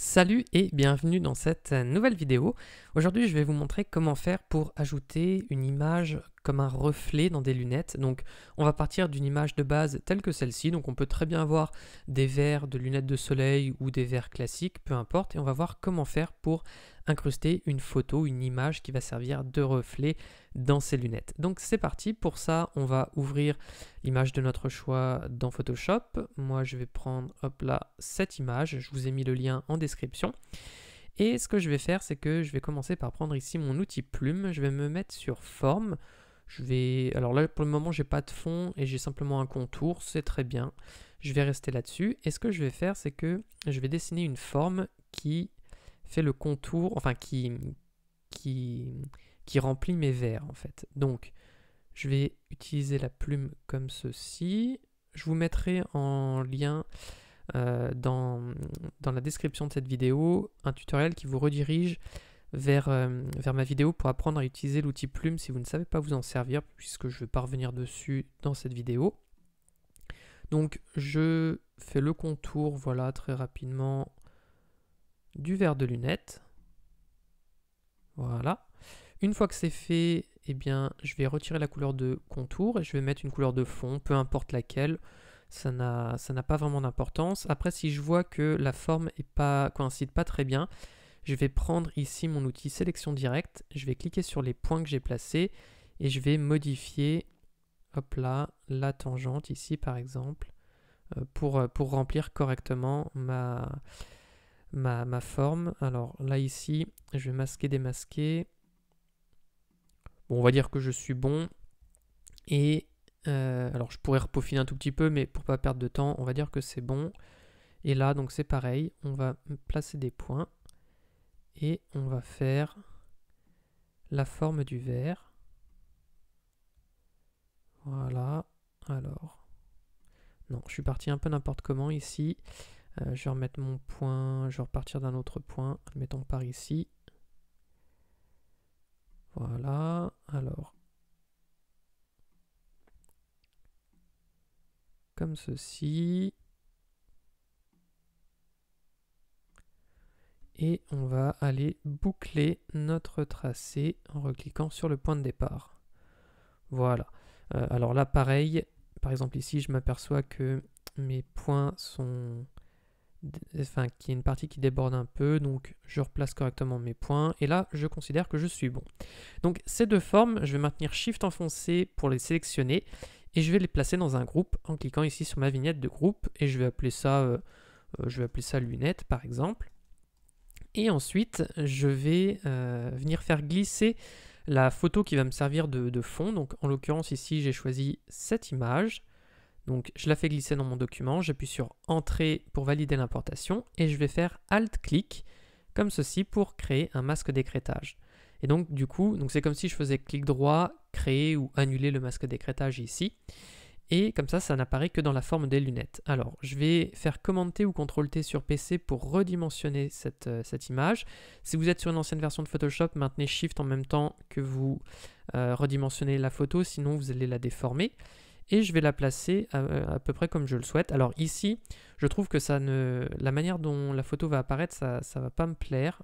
Salut et bienvenue dans cette nouvelle vidéo. Aujourd'hui, je vais vous montrer comment faire pour ajouter une image comme un reflet dans des lunettes. Donc, on va partir d'une image de base telle que celle-ci. Donc, on peut très bien avoir des verres de lunettes de soleil ou des verres classiques, peu importe. Et on va voir comment faire pour incruster une photo, une image qui va servir de reflet dans ces lunettes. Donc, c'est parti. Pour ça, on va ouvrir l'image de notre choix dans Photoshop. Moi, je vais prendre, hop là, cette image. Je vous ai mis le lien en description. Et ce que je vais faire, c'est que je vais commencer par prendre ici mon outil plume. Je vais me mettre sur forme. Alors là, pour le moment, j'ai pas de fond et j'ai simplement un contour. C'est très bien. Je vais rester là-dessus. Et ce que je vais faire, c'est que je vais dessiner une forme qui fait le contour, enfin qui remplit mes verres en fait. Donc, je vais utiliser la plume comme ceci. Je vous mettrai en lien dans la description de cette vidéo un tutoriel qui vous redirige vers ma vidéo pour apprendre à utiliser l'outil plume si vous ne savez pas vous en servir, puisque je ne vais pas revenir dessus dans cette vidéo. Donc je fais le contour, voilà, très rapidement du verre de lunettes. Voilà. Une fois que c'est fait, eh bien, je vais retirer la couleur de contour et je vais mettre une couleur de fond, peu importe laquelle. Ça n'a pas vraiment d'importance. Après, si je vois que la forme coïncide pas très bien, je vais prendre ici mon outil sélection directe. Je vais cliquer sur les points que j'ai placés et je vais modifier, hop là, la tangente ici par exemple, pour remplir correctement ma forme. Alors là ici, je vais masquer, démasquer. Bon, on va dire que je suis bon. Et alors je pourrais repeaufiner un tout petit peu, mais pour pas perdre de temps, on va dire que c'est bon. Et là, donc c'est pareil, on va placer des points et on va faire la forme du verre. Voilà. Alors, non, je suis parti un peu n'importe comment ici. Je vais remettre mon point, je vais repartir d'un autre point. Mettons par ici. Voilà. Alors, comme ceci. Et on va aller boucler notre tracé en recliquant sur le point de départ. Voilà. Alors là, pareil, par exemple ici, je m'aperçois que mes points sont... Enfin, qu'il y a une partie qui déborde un peu, donc je replace correctement mes points, et là, je considère que je suis bon. Donc ces deux formes, je vais maintenir Shift enfoncé pour les sélectionner, et je vais les placer dans un groupe en cliquant ici sur ma vignette de groupe, et je vais appeler ça lunette, par exemple. Et ensuite, je vais venir faire glisser la photo qui va me servir de fond. Donc, en l'occurrence, ici, j'ai choisi cette image. Donc, je la fais glisser dans mon document. J'appuie sur Entrée pour valider l'importation. Et je vais faire Alt-clic, comme ceci, pour créer un masque d'écrêtage. Et donc, du coup, c'est comme si je faisais clic droit, créer ou annuler le masque d'écrêtage ici. Et comme ça n'apparaît que dans la forme des lunettes. Alors, je vais faire Command-T ou CTRL-T sur PC pour redimensionner cette image. Si vous êtes sur une ancienne version de Photoshop, maintenez Shift en même temps que vous redimensionnez la photo, sinon vous allez la déformer. Et je vais la placer à peu près comme je le souhaite. Alors ici, je trouve que la manière dont la photo va apparaître, ça ne va pas me plaire.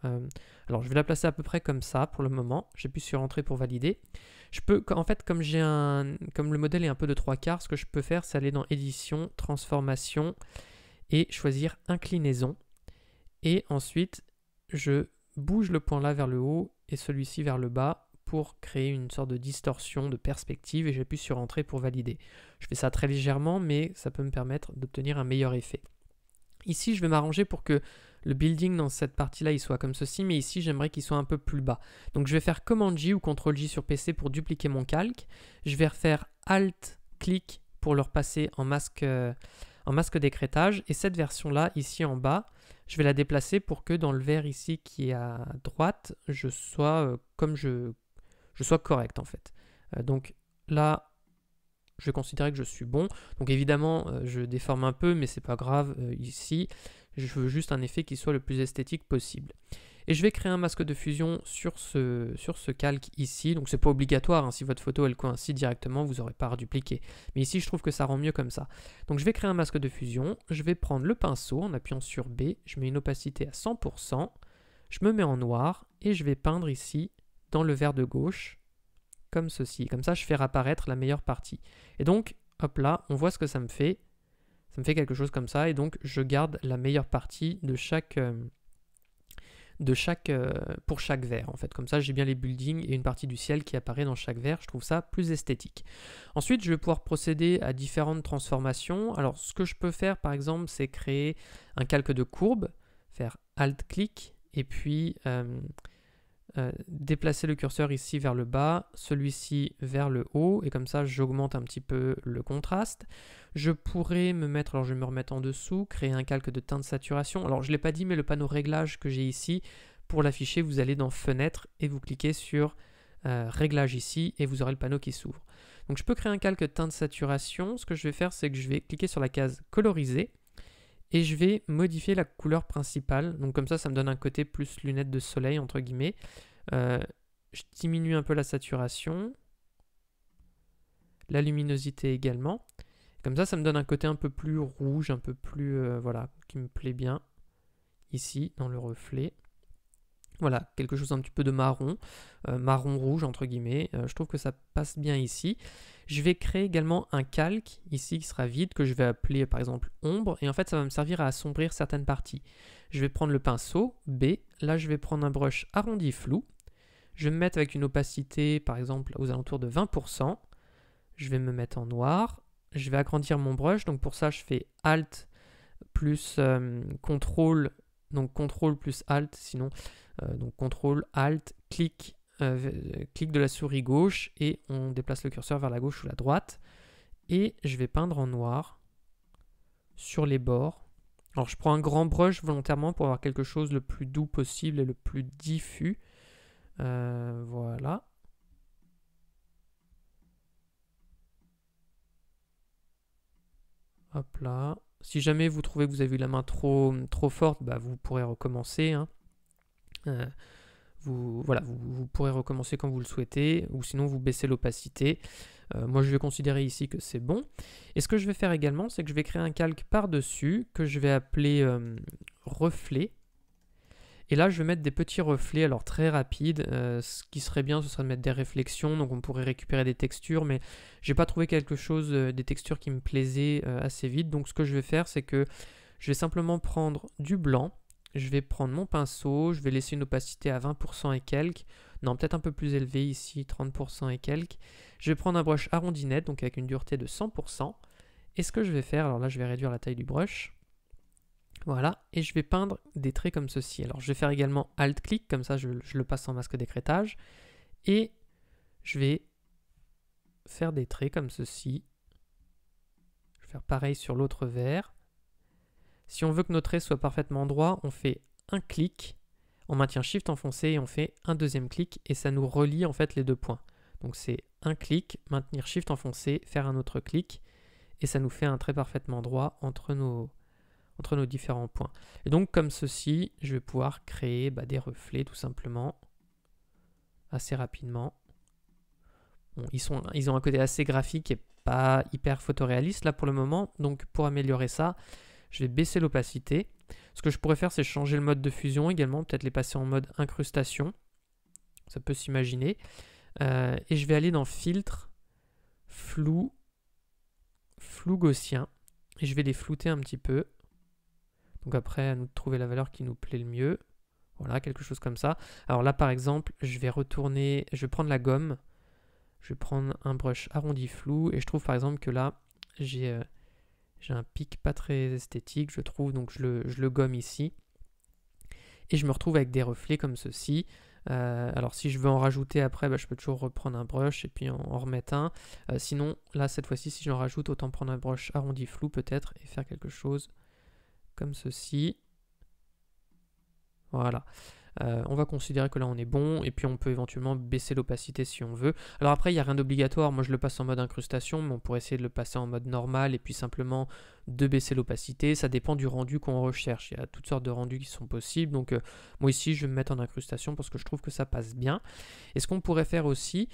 Alors je vais la placer à peu près comme ça pour le moment. J'appuie sur Entrée pour valider. Je peux, en fait, comme le modèle est un peu de 3/4, ce que je peux faire, c'est aller dans Édition, Transformation et choisir Inclinaison. Et ensuite, je bouge le point là vers le haut et celui-ci vers le bas pour créer une sorte de distorsion de perspective et j'appuie sur Entrée pour valider. Je fais ça très légèrement, mais ça peut me permettre d'obtenir un meilleur effet. Ici, je vais m'arranger pour que le building dans cette partie-là, il soit comme ceci, mais ici, j'aimerais qu'il soit un peu plus bas. Donc, je vais faire Command-J ou CTRL-J sur PC pour dupliquer mon calque. Je vais refaire Alt-clic pour le repasser en masque d'écrêtage. Et cette version-là, ici en bas, je vais la déplacer pour que dans le vert ici qui est à droite, je sois correct en fait. Donc là, je vais considérer que je suis bon. Donc évidemment, je déforme un peu, mais c'est pas grave ici. Je veux juste un effet qui soit le plus esthétique possible. Et je vais créer un masque de fusion sur ce calque ici. Donc c'est pas obligatoire, hein. Si votre photo elle coïncide directement, vous n'aurez pas à redupliquer. Mais ici je trouve que ça rend mieux comme ça. Donc je vais créer un masque de fusion, je vais prendre le pinceau en appuyant sur B, je mets une opacité à 100%, je me mets en noir et je vais peindre ici dans le vert de gauche, comme ceci. Comme ça je fais apparaître la meilleure partie. Et donc, hop là, on voit ce que ça me fait. Ça me fait quelque chose comme ça et donc je garde la meilleure partie pour chaque vert en fait. Comme ça j'ai bien les buildings et une partie du ciel qui apparaît dans chaque vert. Je trouve ça plus esthétique. Ensuite je vais pouvoir procéder à différentes transformations. Alors ce que je peux faire par exemple c'est créer un calque de courbe, faire Alt-clic et puis déplacer le curseur ici vers le bas, celui-ci vers le haut, et comme ça j'augmente un petit peu le contraste. Je pourrais me mettre, alors je vais me remettre en dessous, créer un calque de teinte saturation. Alors je ne l'ai pas dit, mais le panneau réglage que j'ai ici, pour l'afficher, vous allez dans Fenêtre et vous cliquez sur Réglage ici et vous aurez le panneau qui s'ouvre. Donc je peux créer un calque de teinte saturation. Ce que je vais faire, c'est que je vais cliquer sur la case Coloriser et je vais modifier la couleur principale. Donc comme ça me donne un côté plus lunettes de soleil, entre guillemets. Je diminue un peu la saturation, la luminosité également. Comme ça me donne un côté un peu plus rouge, un peu plus, voilà, qui me plaît bien, ici, dans le reflet. Voilà, quelque chose un petit peu de marron, marron-rouge, entre guillemets. Je trouve que ça passe bien ici. Je vais créer également un calque, ici, qui sera vide, que je vais appeler, par exemple, ombre. Et en fait, ça va me servir à assombrir certaines parties. Je vais prendre le pinceau, B. Là, je vais prendre un brush arrondi flou. Je vais me mettre avec une opacité, par exemple, aux alentours de 20%. Je vais me mettre en noir. Je vais agrandir mon brush. Donc pour ça, je fais Alt plus CTRL. Donc CTRL plus Alt, sinon. Donc CTRL, Alt, clic de la souris gauche. Et on déplace le curseur vers la gauche ou la droite. Et je vais peindre en noir sur les bords. Alors je prends un grand brush volontairement pour avoir quelque chose le plus doux possible et le plus diffus. Voilà. Hop là. Si jamais vous trouvez que vous avez eu la main trop forte, bah vous pourrez recommencer. Hein. Vous pourrez recommencer quand vous le souhaitez, ou sinon vous baissez l'opacité. Moi je vais considérer ici que c'est bon. Et ce que je vais faire également, c'est que je vais créer un calque par-dessus, que je vais appeler reflet. Et là, je vais mettre des petits reflets, alors très rapides. Ce qui serait bien, ce serait de mettre des réflexions, donc on pourrait récupérer des textures, mais j'ai pas trouvé quelque chose, des textures qui me plaisaient assez vite. Donc ce que je vais faire, c'est que je vais simplement prendre du blanc, je vais prendre mon pinceau, je vais laisser une opacité à 20% et quelques, non peut-être un peu plus élevé ici, 30% et quelques. Je vais prendre un brush arrondi net, donc avec une dureté de 100%. Et ce que je vais faire, alors là je vais réduire la taille du brush. Voilà, et je vais peindre des traits comme ceci. Alors je vais faire également Alt-clic, comme ça je le passe en masque d'écrêtage. Et je vais faire des traits comme ceci. Je vais faire pareil sur l'autre vert. Si on veut que nos traits soient parfaitement droits, on fait un clic, on maintient Shift enfoncé et on fait un deuxième clic et ça nous relie en fait les deux points. Donc c'est un clic, maintenir Shift enfoncé, faire un autre clic et ça nous fait un trait parfaitement droit entre nos différents points. Et donc comme ceci, je vais pouvoir créer des reflets tout simplement, assez rapidement. Bon, ils ont un côté assez graphique et pas hyper photoréaliste là pour le moment, donc pour améliorer ça, je vais baisser l'opacité. Ce que je pourrais faire, c'est changer le mode de fusion également, peut-être les passer en mode incrustation, ça peut s'imaginer. Et je vais aller dans Filtre, Flou gaussien, et je vais les flouter un petit peu. Donc après, à nous de trouver la valeur qui nous plaît le mieux. Voilà, quelque chose comme ça. Alors là, par exemple, je vais prendre la gomme. Je vais prendre un brush arrondi flou. Et je trouve par exemple que là, j'ai un pic pas très esthétique, je trouve. Donc je le gomme ici. Et je me retrouve avec des reflets comme ceci. Alors si je veux en rajouter après, je peux toujours reprendre un brush et puis en remettre un. Sinon, là, cette fois-ci, si j'en rajoute, autant prendre un brush arrondi flou peut-être et faire quelque chose comme ceci. Voilà. On va considérer que là on est bon, et puis on peut éventuellement baisser l'opacité si on veut. Alors après, il n'y a rien d'obligatoire, moi je le passe en mode incrustation, mais on pourrait essayer de le passer en mode normal, et puis simplement de baisser l'opacité. Ça dépend du rendu qu'on recherche, il y a toutes sortes de rendus qui sont possibles, donc moi ici je vais me mettre en incrustation parce que je trouve que ça passe bien. Et ce qu'on pourrait faire aussi,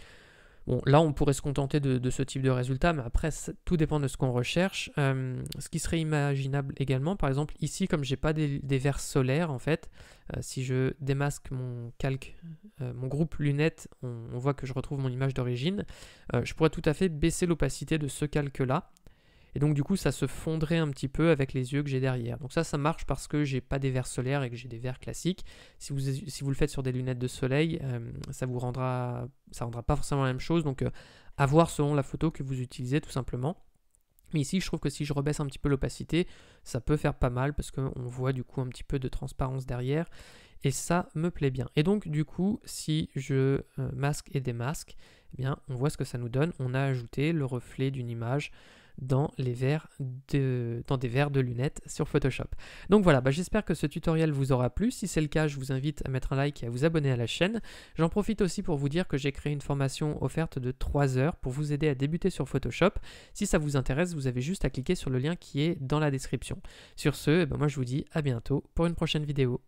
bon, là, on pourrait se contenter de ce type de résultat, mais après, tout dépend de ce qu'on recherche. Ce qui serait imaginable également, par exemple, ici, comme j'ai pas des verres solaires, en fait, si je démasque mon calque, mon groupe lunettes, on voit que je retrouve mon image d'origine. Je pourrais tout à fait baisser l'opacité de ce calque-là. Et donc du coup ça se fondrait un petit peu avec les yeux que j'ai derrière. Donc ça marche parce que j'ai pas des verres solaires et que j'ai des verres classiques. Si vous le faites sur des lunettes de soleil, ça rendra pas forcément la même chose. Donc à voir selon la photo que vous utilisez tout simplement. Mais ici je trouve que si je rebaisse un petit peu l'opacité, ça peut faire pas mal parce qu'on voit du coup un petit peu de transparence derrière. Et ça me plaît bien. Et donc du coup si je masque et démasque, eh bien, on voit ce que ça nous donne. On a ajouté le reflet d'une image dans des verres de lunettes sur Photoshop. Donc voilà, j'espère que ce tutoriel vous aura plu. Si c'est le cas, je vous invite à mettre un like et à vous abonner à la chaîne. J'en profite aussi pour vous dire que j'ai créé une formation offerte de 3 heures pour vous aider à débuter sur Photoshop. Si ça vous intéresse, vous avez juste à cliquer sur le lien qui est dans la description. Sur ce, moi je vous dis à bientôt pour une prochaine vidéo.